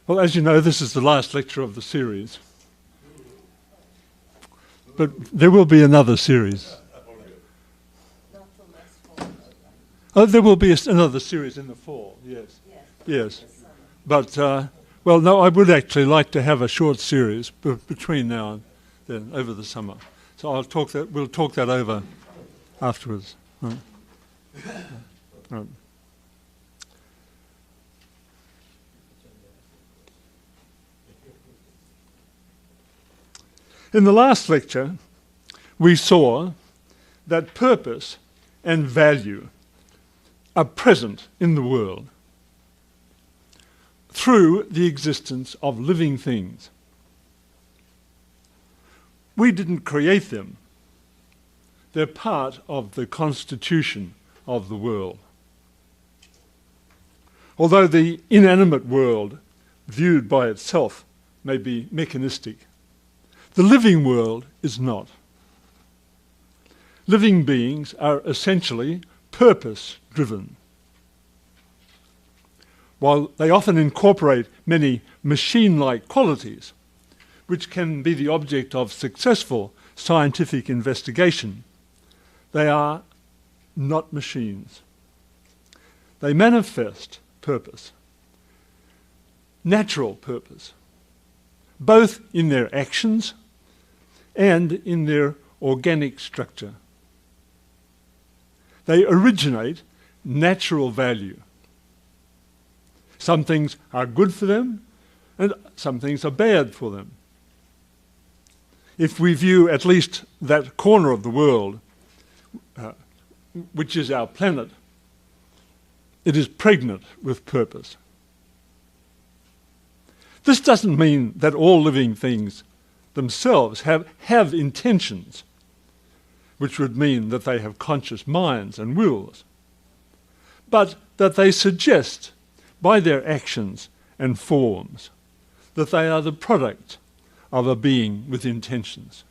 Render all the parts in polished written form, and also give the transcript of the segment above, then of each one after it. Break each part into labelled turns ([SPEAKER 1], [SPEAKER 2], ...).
[SPEAKER 1] Well, as you know, this is the last lecture of the series. But there will be another series. Oh, there will be another series in the fall, yes. Yes. But, well, no, I would actually like to have a short series between now and then, over the summer. So we'll talk that over afterwards. Right. Right. In the last lecture, we saw that purpose and value are present in the world through the existence of living things. We didn't create them. They're part of the constitution of the world. Although the inanimate world, viewed by itself, may be mechanistic, the living world is not. Living beings are essentially purpose-driven. While they often incorporate many machine-like qualities, which can be the object of successful scientific investigation, they are not machines. They manifest purpose, natural purpose, both in their actions and in their organic structure. They originate natural value. Some things are good for them and some things are bad for them. If we view at least that corner of the world, which is our planet, it is pregnant with purpose. This doesn't mean that all living things themselves have intentions, which would mean that they have conscious minds and wills, but that they suggest by their actions and forms that they are the product of a being with intentions.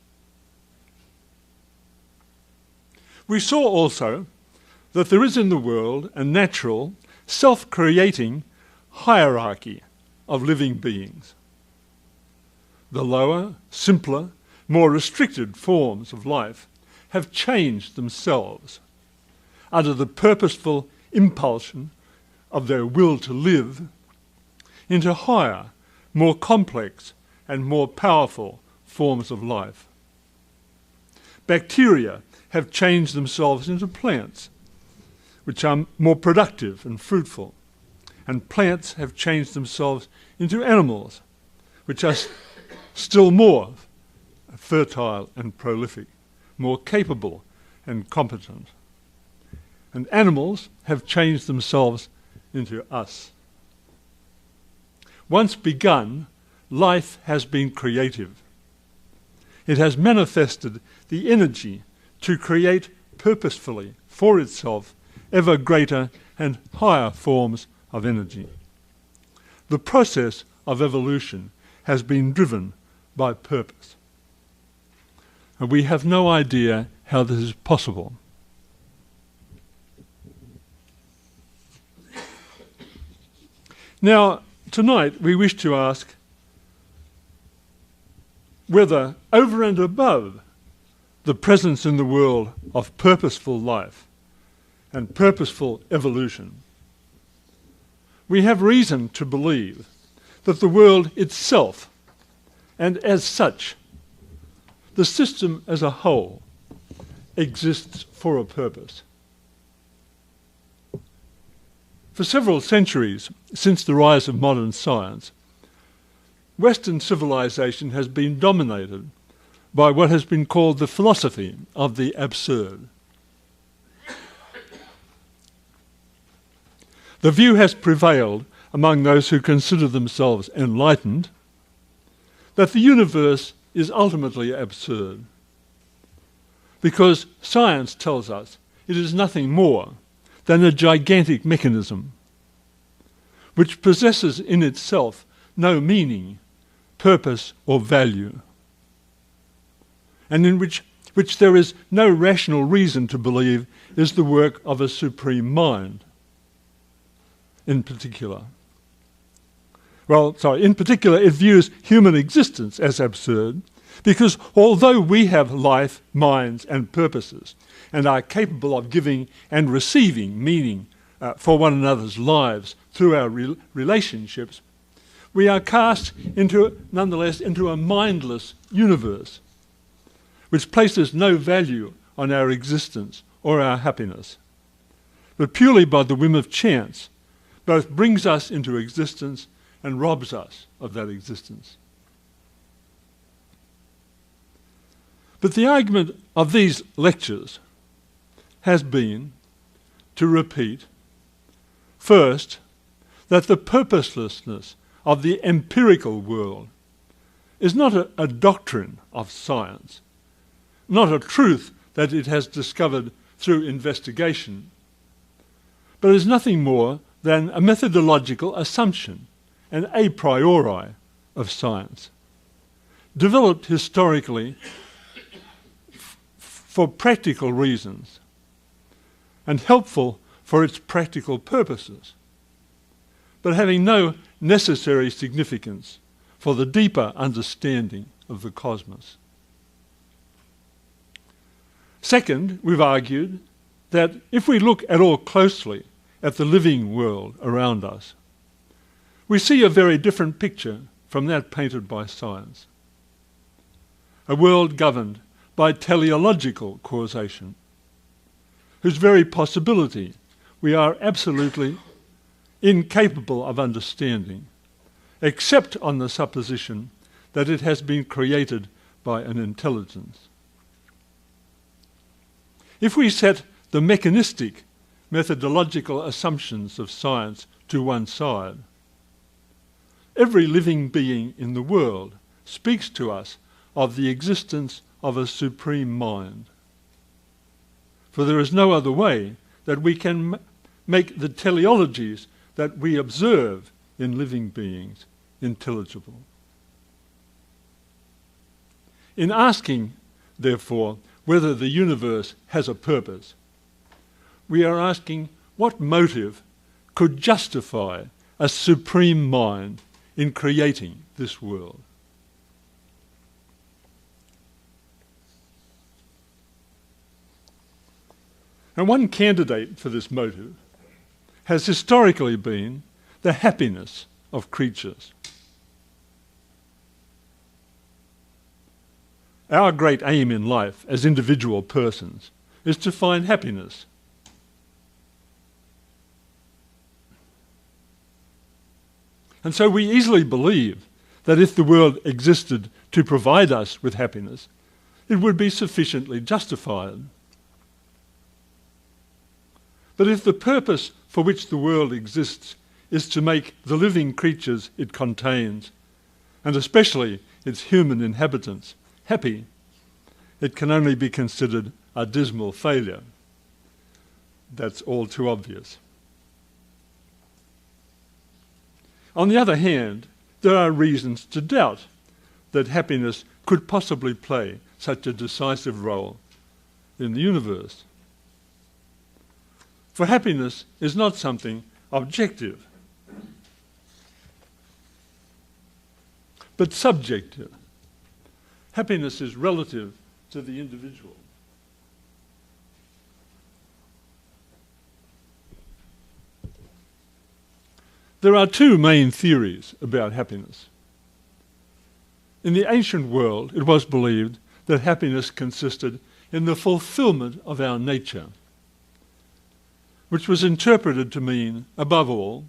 [SPEAKER 1] We saw also that there is in the world a natural, self-creating hierarchy of living beings. The lower, simpler, more restricted forms of life have changed themselves under the purposeful impulsion of their will to live into higher, more complex and more powerful forms of life. Bacteria have changed themselves into plants, which are more productive and fruitful, and plants have changed themselves into animals, which are still more fertile and prolific, more capable and competent. And animals have changed themselves into us. Once begun, life has been creative. It has manifested the energy to create purposefully for itself ever greater and higher forms of energy. The process of evolution has been driven by purpose. And we have no idea how this is possible. Now, tonight we wish to ask whether, over and above the presence in the world of purposeful life and purposeful evolution, we have reason to believe that the world itself, and as such, the system as a whole, exists for a purpose. For several centuries since the rise of modern science, Western civilization has been dominated by what has been called the philosophy of the absurd. The view has prevailed among those who consider themselves enlightened that the universe is ultimately absurd, because science tells us it is nothing more than a gigantic mechanism which possesses in itself no meaning, purpose or value, and in which there is no rational reason to believe is the work of a supreme mind in particular. In particular, it views human existence as absurd because although we have life, minds and purposes and are capable of giving and receiving meaning for one another's lives through our relationships, we are cast nonetheless into a mindless universe which places no value on our existence or our happiness, but purely by the whim of chance both brings us into existence and robs us of that existence. But the argument of these lectures has been to repeat, first, that the purposelessness of the empirical world is not a doctrine of science, not a truth that it has discovered through investigation, but is nothing more than a methodological assumption, an a priori of science, developed historically for practical reasons and helpful for its practical purposes, but having no necessary significance for the deeper understanding of the cosmos. Second, we've argued that if we look at all closely at the living world around us, we see a very different picture from that painted by science. A world governed by teleological causation, whose very possibility we are absolutely incapable of understanding, except on the supposition that it has been created by an intelligence. If we set the mechanistic, methodological assumptions of science to one side, every living being in the world speaks to us of the existence of a supreme mind. For there is no other way that we can make the teleologies that we observe in living beings intelligible. In asking, therefore, whether the universe has a purpose, we are asking what motive could justify a supreme mind in creating this world. And one candidate for this motive has historically been the happiness of creatures. Our great aim in life as individual persons is to find happiness. And so we easily believe that if the world existed to provide us with happiness, it would be sufficiently justified. But if the purpose for which the world exists is to make the living creatures it contains, and especially its human inhabitants, happy, it can only be considered a dismal failure. That's all too obvious. On the other hand, there are reasons to doubt that happiness could possibly play such a decisive role in the universe. For happiness is not something objective, but subjective. Happiness is relative to the individual. There are two main theories about happiness. In the ancient world, it was believed that happiness consisted in the fulfillment of our nature, which was interpreted to mean, above all,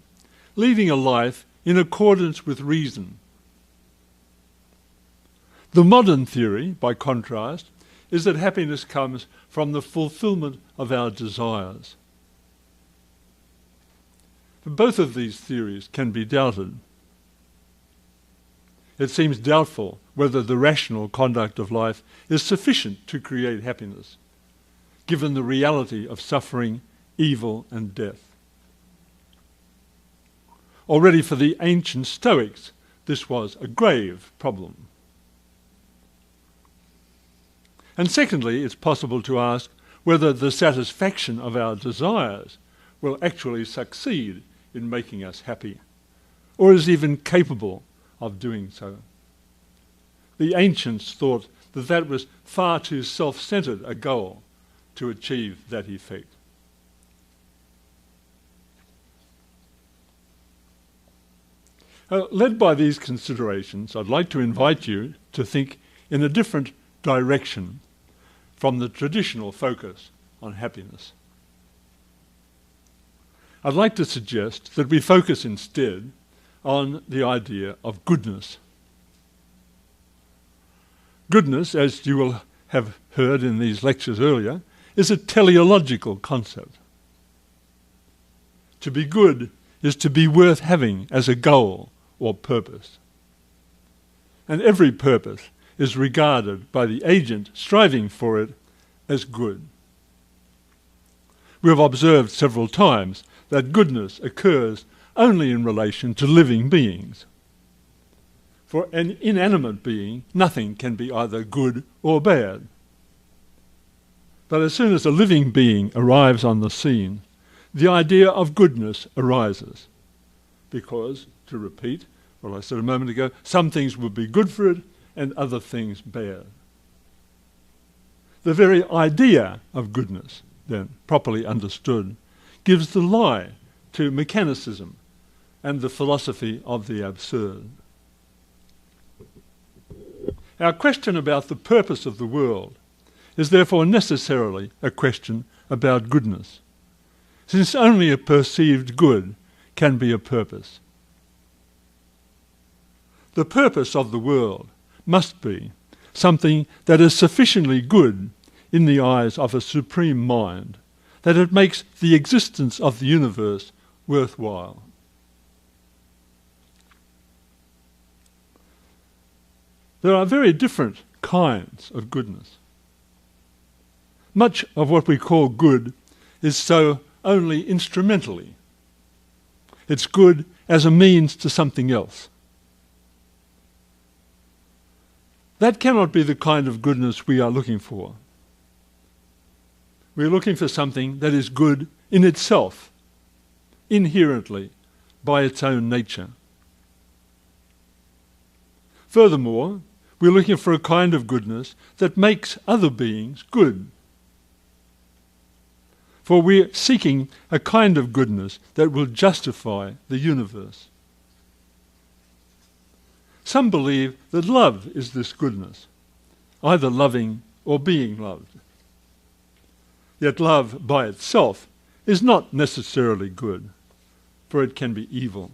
[SPEAKER 1] leading a life in accordance with reason. The modern theory, by contrast, is that happiness comes from the fulfillment of our desires. But both of these theories can be doubted. It seems doubtful whether the rational conduct of life is sufficient to create happiness, given the reality of suffering, evil and death. Already for the ancient Stoics, this was a grave problem. And secondly, it's possible to ask whether the satisfaction of our desires will actually succeed in making us happy, or is even capable of doing so. The ancients thought that that was far too self-centred a goal to achieve that effect. Led by these considerations, I'd like to invite you to think in a different direction from the traditional focus on happiness. I'd like to suggest that we focus instead on the idea of goodness. Goodness, as you will have heard in these lectures earlier, is a teleological concept. To be good is to be worth having as a goal or purpose. And every purpose is regarded by the agent striving for it as good. We have observed several times that goodness occurs only in relation to living beings. For an inanimate being, nothing can be either good or bad. But as soon as a living being arrives on the scene, the idea of goodness arises. Because, to repeat what I said a moment ago, some things would be good for it and other things bad. The very idea of goodness, then, properly understood, gives the lie to mechanicism and the philosophy of the absurd. Our question about the purpose of the world is therefore necessarily a question about goodness, since only a perceived good can be a purpose. The purpose of the world must be something that is sufficiently good in the eyes of a supreme mind that it makes the existence of the universe worthwhile. There are very different kinds of goodness. Much of what we call good is so only instrumentally. It's good as a means to something else. That cannot be the kind of goodness we are looking for. We are looking for something that is good in itself, inherently, by its own nature. Furthermore, we're looking for a kind of goodness that makes other beings good. For we're seeking a kind of goodness that will justify the universe. Some believe that love is this goodness, either loving or being loved. Yet love by itself is not necessarily good, for it can be evil.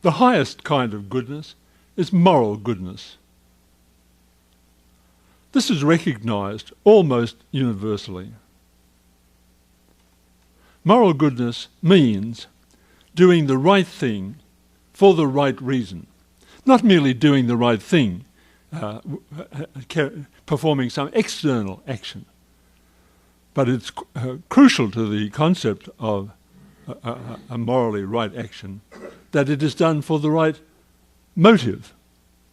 [SPEAKER 1] The highest kind of goodness is moral goodness. This is recognized almost universally. Moral goodness means doing the right thing for the right reason, not merely doing the right thing, performing some external action, but it's crucial to the concept of a morally right action that it is done for the right motive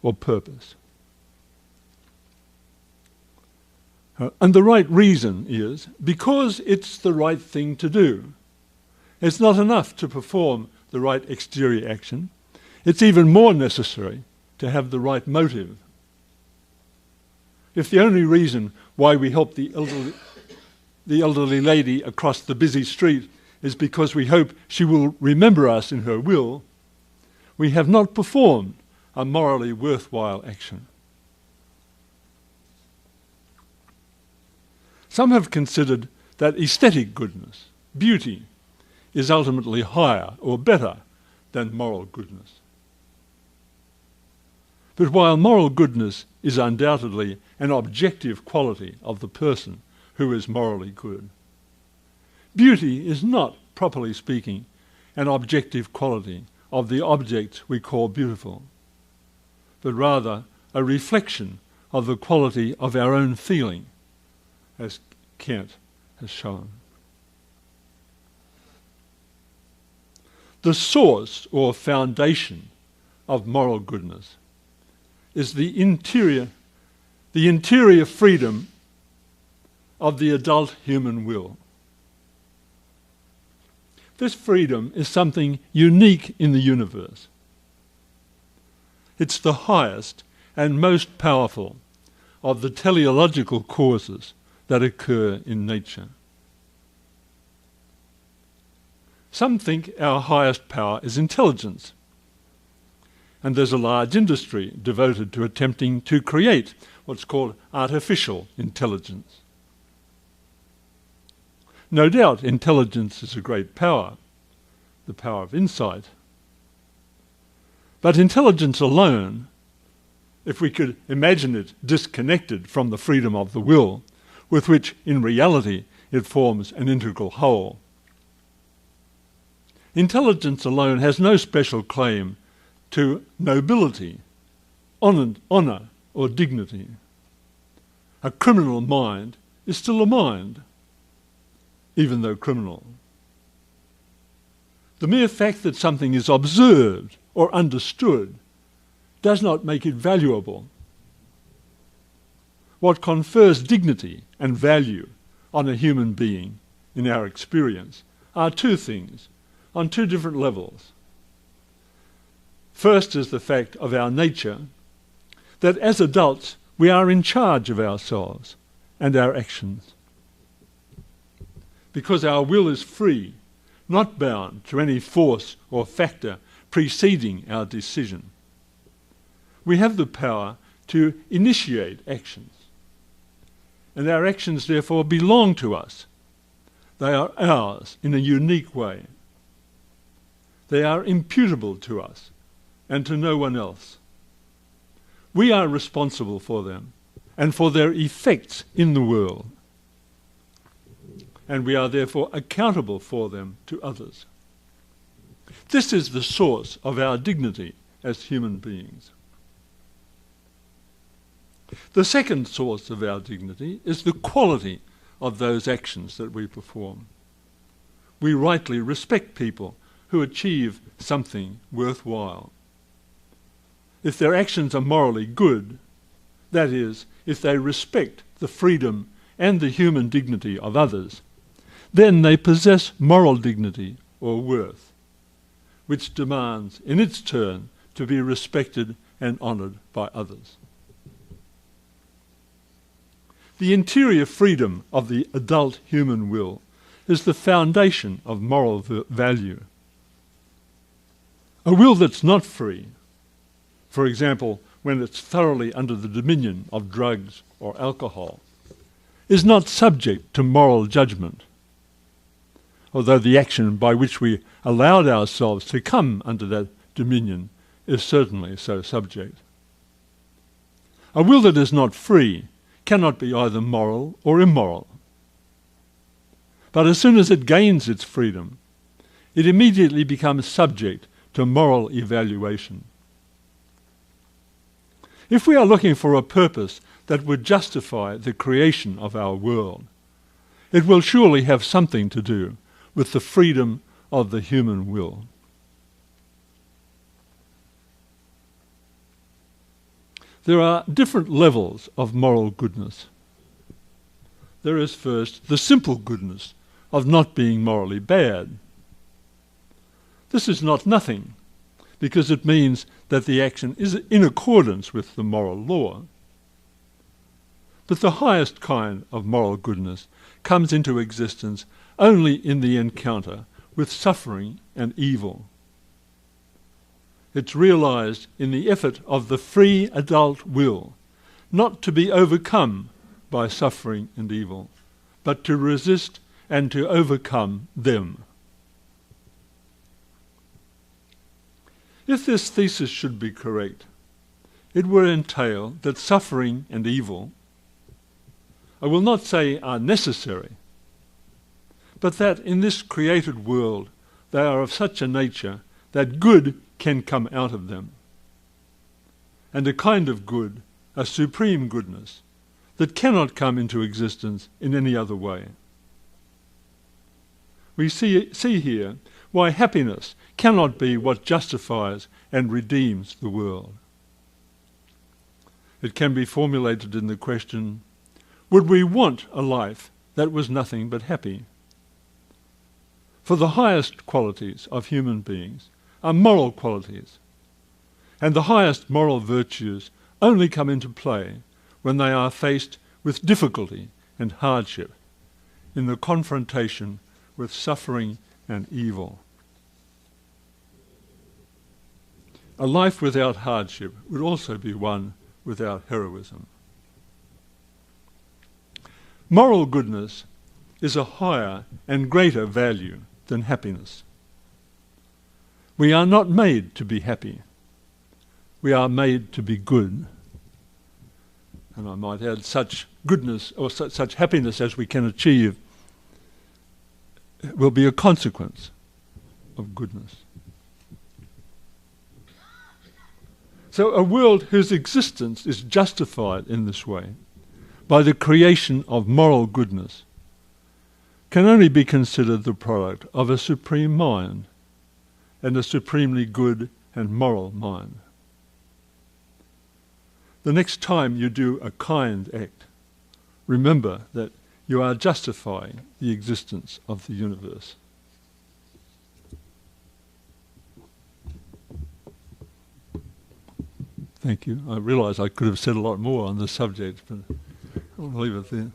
[SPEAKER 1] or purpose. And the right reason is because it's the right thing to do. It's not enough to perform the right exterior action. It's even more necessary to have the right motive. If the only reason why we help the elderly lady across the busy street is because we hope she will remember us in her will, we have not performed a morally worthwhile action. Some have considered that aesthetic goodness, beauty, is ultimately higher or better than moral goodness. But while moral goodness is undoubtedly an objective quality of the person who is morally good, beauty is not, properly speaking, an objective quality of the objects we call beautiful, but rather a reflection of the quality of our own feeling, as Kant has shown. The source or foundation of moral goodness is the interior freedom of the adult human will. This freedom is something unique in the universe. It's the highest and most powerful of the teleological causes that occur in nature. Some think our highest power is intelligence, and there's a large industry devoted to attempting to create what's called artificial intelligence. No doubt intelligence is a great power, the power of insight. But intelligence alone, if we could imagine it disconnected from the freedom of the will, with which in reality it forms an integral whole, intelligence alone has no special claim to nobility, honour or dignity. A criminal mind is still a mind, even though criminal. The mere fact that something is observed or understood does not make it valuable. What confers dignity and value on a human being, in our experience, are two things, on two different levels. First is the fact of our nature, that as adults we are in charge of ourselves and our actions. Because our will is free, not bound to any force or factor preceding our decision, we have the power to initiate actions. And our actions therefore belong to us. They are ours in a unique way. They are imputable to us and to no one else. We are responsible for them and for their effects in the world. And we are therefore accountable for them to others. This is the source of our dignity as human beings. The second source of our dignity is the quality of those actions that we perform. We rightly respect people who achieve something worthwhile. If their actions are morally good, that is, if they respect the freedom and the human dignity of others, then they possess moral dignity or worth, which demands in its turn to be respected and honoured by others. The interior freedom of the adult human will is the foundation of moral value. A will that's not free, for example, when it's thoroughly under the dominion of drugs or alcohol, is not subject to moral judgment, although the action by which we allowed ourselves to come under that dominion is certainly so subject. A will that is not free cannot be either moral or immoral. But as soon as it gains its freedom, it immediately becomes subject to moral evaluation. If we are looking for a purpose that would justify the creation of our world, it will surely have something to do with the freedom of the human will. There are different levels of moral goodness. There is first the simple goodness of not being morally bad. This is not nothing, because it means that the action is in accordance with the moral law. But the highest kind of moral goodness comes into existence only in the encounter with suffering and evil. It's realized in the effort of the free adult will not to be overcome by suffering and evil, but to resist and to overcome them. If this thesis should be correct, it would entail that suffering and evil, I will not say are necessary, but that in this created world they are of such a nature that good can come out of them, and a kind of good, a supreme goodness, that cannot come into existence in any other way. We see here why happiness cannot be what justifies and redeems the world. It can be formulated in the question, would we want a life that was nothing but happy? For the highest qualities of human beings are moral qualities, and the highest moral virtues only come into play when they are faced with difficulty and hardship in the confrontation with suffering and evil. A life without hardship would also be one without heroism. Moral goodness is a higher and greater value than happiness. We are not made to be happy. We are made to be good. And I might add, such goodness or such happiness as we can achieve will be a consequence of goodness. So a world whose existence is justified in this way by the creation of moral goodness can only be considered the product of a supreme mind and a supremely good and moral mind. The next time you do a kind act, remember that you are justifying the existence of the universe. Thank you. I realise I could have said a lot more on this subject, but I'll leave it there.